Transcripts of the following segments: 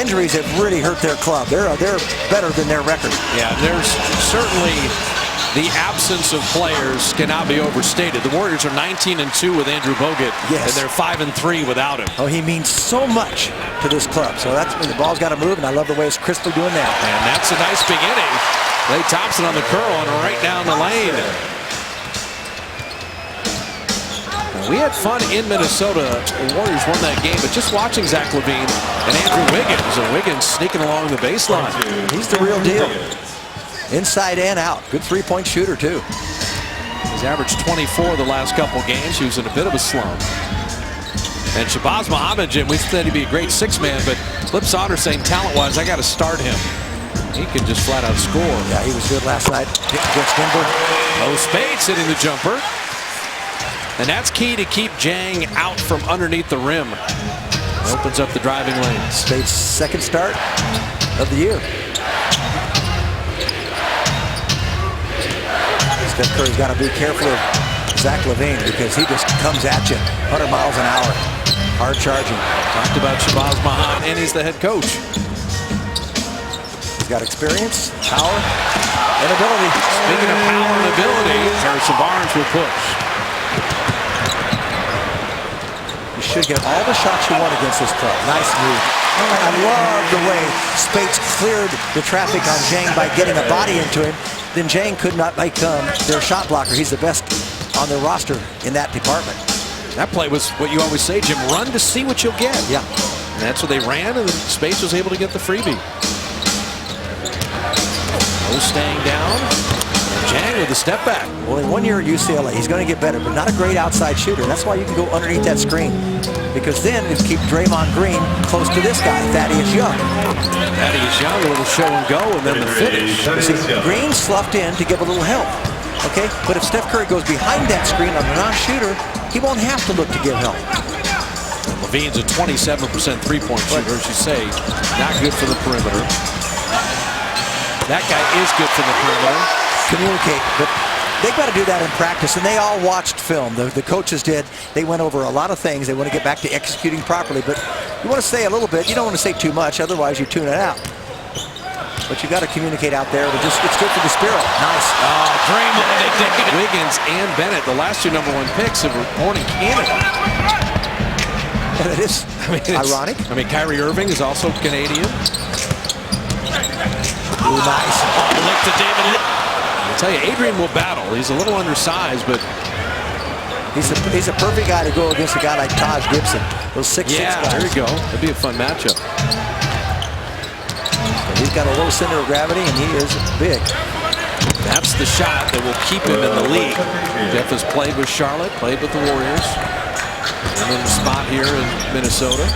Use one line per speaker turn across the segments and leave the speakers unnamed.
injuries have really hurt their club. They're better than their record.
Yeah, there's certainly the absence of players cannot be overstated. The Warriors are 19-2 with Andrew Bogut,
yes,
and they're 5-3 without him.
Oh, he means so much to this club. So that's when the ball's got to move, and I love the way it's crisply doing that.
And that's a nice beginning. Klay Thompson on the curl and right down the lane. We had fun in Minnesota. The Warriors won that game, but just watching Zach LaVine and Andrew Wiggins, and Wiggins sneaking along the baseline.
He's the real deal. Inside and out. Good three-point shooter, too.
He's averaged 24 the last couple games. He was in a bit of a slump. And Shabazz Muhammad, Jim, we said he'd be a great six-man, but Flip Sauter saying talent-wise, I got to start him. He can just flat-out score.
Yeah, he was good last night against Denver.
Oh, Spades hitting the jumper. And that's key to keep Jang out from underneath the rim. Opens up the driving lane.
Spades' second start of the year. Steph Curry's got to be careful of Zach LaVine because he just comes at you 100 miles an hour. Hard charging.
Talked about Shabazz Muhammad, and he's the head coach.
He's got experience, power, and ability.
Speaking of power and ability, Harrison Barnes will push.
You should get all the shots you want against this club. Nice move. I love the way Speights cleared the traffic on Jang by getting a body into him. Then Jang could not become their shot blocker. He's the best on their roster in that department.
That play was what you always say, Jim, run to see what you'll get.
Yeah.
And that's what they ran, and then Speights was able to get the freebie. No staying down. Jang with the step back.
Well, in 1 year at UCLA, he's going to get better, but not a great outside shooter. That's why you can go underneath that screen. Because then you keep Draymond Green close to this guy, Thaddeus Young.
Thaddeus Young, a little show and go, and then the finish.
See, Green sloughed in to give a little help. Okay, but if Steph Curry goes behind that screen on a non-shooter, he won't have to look to give help.
LaVine's a 27% three-point shooter, as you say. Not good for the perimeter. That guy is good for the perimeter.
Communicate, but they've got to do that in practice, and they all watched film. The coaches did. They went over a lot of things. They want to get back to executing properly, but you want to say a little bit. You don't want to say too much, otherwise you tune it out. But you got to communicate out there. It's good for the spirit. Nice.
Draymond, they did. Wiggins and Bennett, the last two #1 picks, were born in Canada.
And it is ironic.
I mean, Kyrie Irving is also Canadian.
Ooh, nice.
Look to David. I tell you, Adrian will battle. He's a little undersized, but
he's a perfect guy to go against a guy like Taj Gibson. Those 6'6" guys.
There you go. That'd be a fun matchup.
He's got a low center of gravity, and he is big.
That's the shot that will keep him in the league. Jeff has played with Charlotte, played with the Warriors, and in the spot here in Minnesota.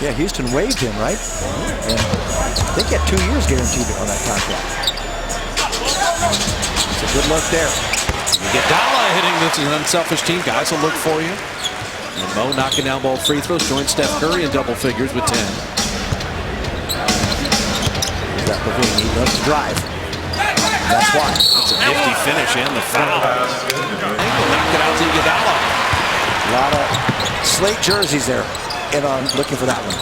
Yeah, Houston waived him, right? And I think he had 2 years guaranteed on that contract. It's a good look there.
Iguodala hitting this is an unselfish team. Guys will look for you. And Mo knocking down ball free throws. Joins Steph Curry in double figures with 10.
Zach LaVine, he loves to drive. That's why.
That's a nifty finish and the foul. Knock it out to Iguodala.
A lot of slate jerseys there. And I'm looking for that one.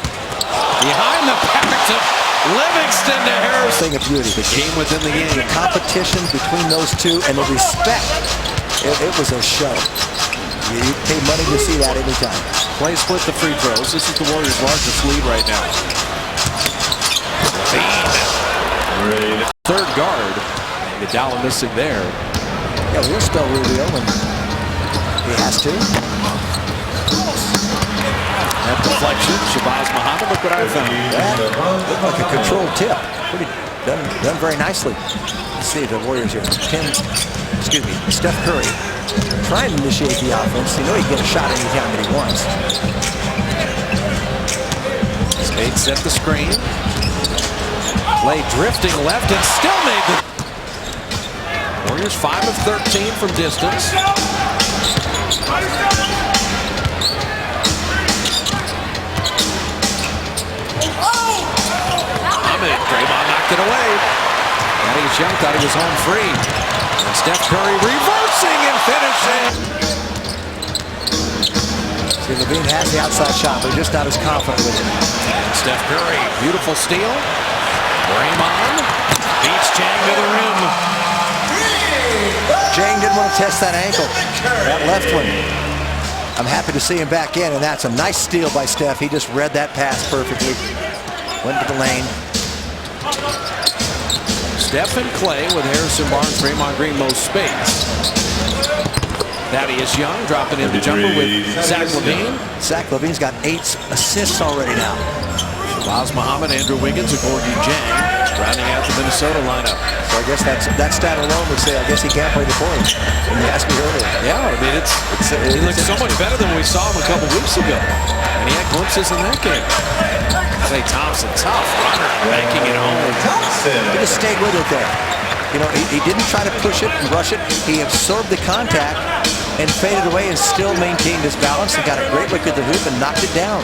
Behind the back to Livingston to Harris.
Thing of beauty.
The game within the game.
The competition between those two and the respect. It was a show. You pay money to see that every time.
Klay split the free throws. This is the Warriors' largest lead right now. Third guard. Iguodala missing there.
Yeah, we'll spell Rubio when he has to.
That deflection, Shabazz Muhammad, look what I found.
That looked like a controlled tip. Pretty done very nicely. Let's see the Warriors here. Steph Curry trying to initiate the offense. You know he can get a shot anytime that he wants.
Spades set the screen. Klay drifting left and still made the Warriors 5 of 13 from distance. Draymond knocked it away. Thaddeus Young thought he was home free. And Steph Curry reversing and finishing.
Levine has the outside shot, but just not as confident with it.
And Steph Curry, beautiful steal. Draymond beats Chang to the rim.
Chang didn't want to test that ankle, that left one. I'm happy to see him back in, and that's a nice steal by Steph. He just read that pass perfectly. Went to the lane.
Steph and Clay with Harrison Barnes, Draymond Green, most space. Thaddeus Young dropping in the jumper with Zach LaVine.
Zach LaVine's got 8 assists already now.
Shabazz Muhammad, Andrew Wiggins, and Gorgie Jang rounding out the Minnesota lineup.
So I guess that stat alone would say I guess he can't play the point. When you asked me earlier.
Yeah, I mean he looks so much better than we saw him a couple weeks ago. And he had glimpses in that game. Klay Thompson, tough runner, banking it home.
He just stayed with it there. You know, he didn't try to push it and rush it. He absorbed the contact and faded away and still maintained his balance and got a great look at the hoop and knocked it down.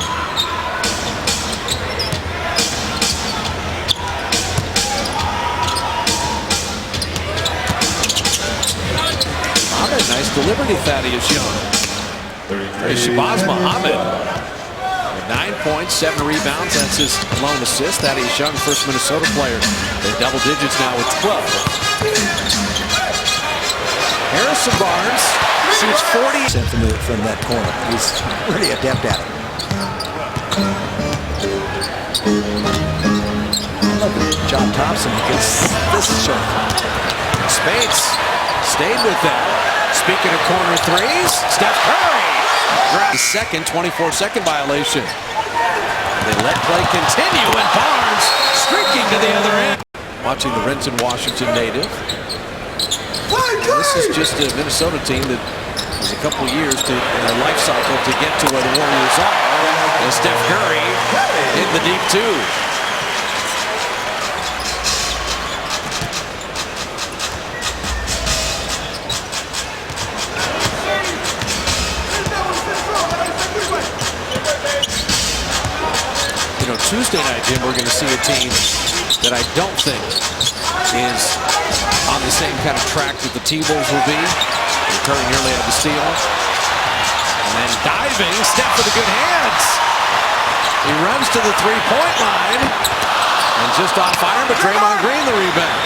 Nice delivery, Thaddeus Young. There's Shabazz Muhammad. 9 points, 7 rebounds. That's his lone assist. Thaddeus Young, first Minnesota player. They're double digits now with 12. Harrison Barnes shoots 40%
from that corner. He's really adept at it. John Thompson gets this shot.
Spades stayed with that. Speaking of corner threes, Steph Curry grabs the second 24-second violation. They let play continue, and Barnes streaking to the other end. Watching the Renton, Washington native. This is just a Minnesota team that has a couple years in their life cycle to get to where the Warriors are. And Steph Curry in the deep two. You know, Tuesday night, Jim, we're going to see a team that I don't think is on the same kind of track that the T-Wolves will be. Curry nearly had the steal. And then diving, Steph with the good hands. He runs to the three-point line. And just off iron, but Draymond Green the rebound.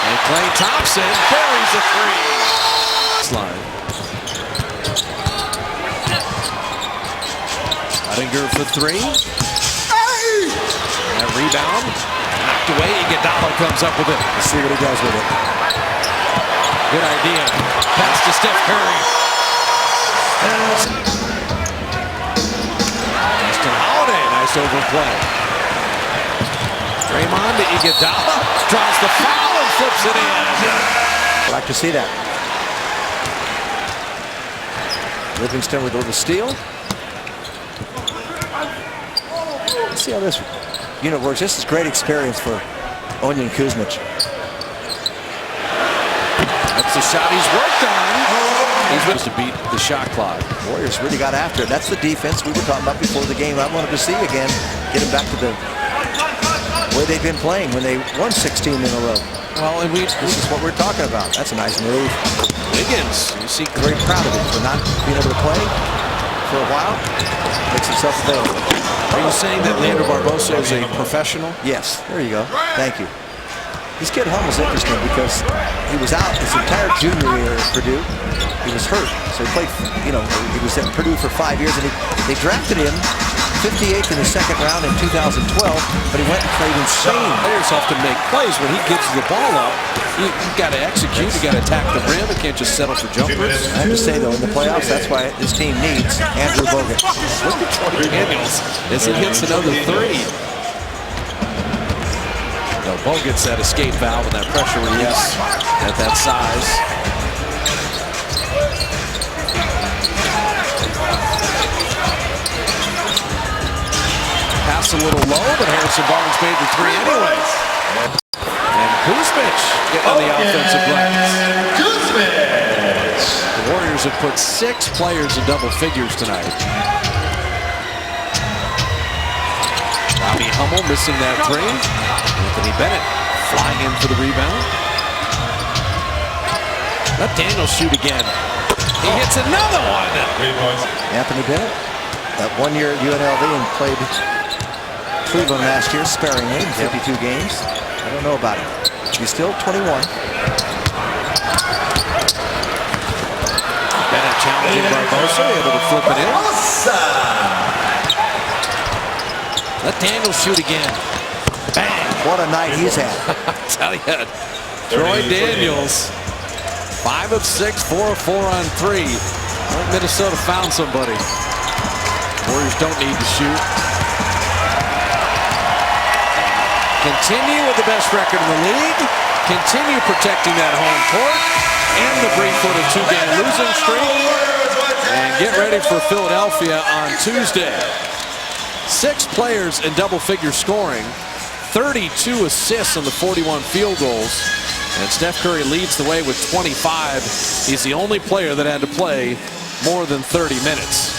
And Klay Thompson buries a three. Slide. Oettinger for three. And that rebound knocked away. Iguodala comes up with it.
Let's see what he does with it.
Good idea. Pass to Steph Curry. Justin Holiday, nice overplay. Draymond to Iguodala, draws the foul and flips it in.
I'd like to see that. Livingston with a little steal. Let's see how this unit works. This is great experience for Onion Kuzmic.
That's the shot he's worked on. He's supposed to beat the shot clock.
Warriors really got after it. That's the defense we were talking about before the game. I wanted to see again, get them back to the way they've been playing when they won 16 in a row.
Well, and
this is what we're talking about. That's a nice move.
Wiggins, you see,
very proud of him for not being able to play for a while. Makes himself available.
Are you saying that Leandro Barbosa is a professional?
Yes, there you go. Thank you. This kid Humm is interesting because he was out his entire junior year at Purdue. He was hurt, so he played, he was at Purdue for 5 years, and they drafted him 58th in the second round in 2012, but he went and played insane.
Players have to make plays. When he gives the ball up, you've got to execute, you've got to attack the rim, you can't just settle for jumpers.
I have to say, though, in the playoffs, that's why this team needs Andrew Bogut.
Look at Troy Daniels as he hits another three. Bogut's that escape valve and that pressure release at that size. Pass a little low, but Harrison Barnes made the three anyway. And Kuzmic getting on the offensive glass. The Warriors have put 6 players in double figures tonight. Robbie Hummel missing that three. Anthony Bennett flying in for the rebound. Let Daniels shoot again. He hits another one.
Anthony Bennett, that 1 year at UNLV and played Cleveland last year sparingly in 52 games. I don't know about him. He's still 21.
Bennett challenging Barbosa, able to flip it in. Let Daniels shoot again. Bang!
What a night he's had.
I tell you, Troy Daniels, 5 of 6, 4 of 4 on 3. Well, Minnesota found somebody. Warriors don't need to shoot. Continue with the best record in the league. Continue protecting that home court. And the brief for the 2-game losing streak. And get ready for Philadelphia on Tuesday. 6 players in double-figure scoring. 32 assists on the 41 field goals. And Steph Curry leads the way with 25. He's the only player that had to play more than 30 minutes.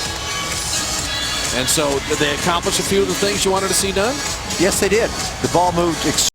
And so did they accomplish a few of the things you wanted to see done?
Yes, they did. The ball moved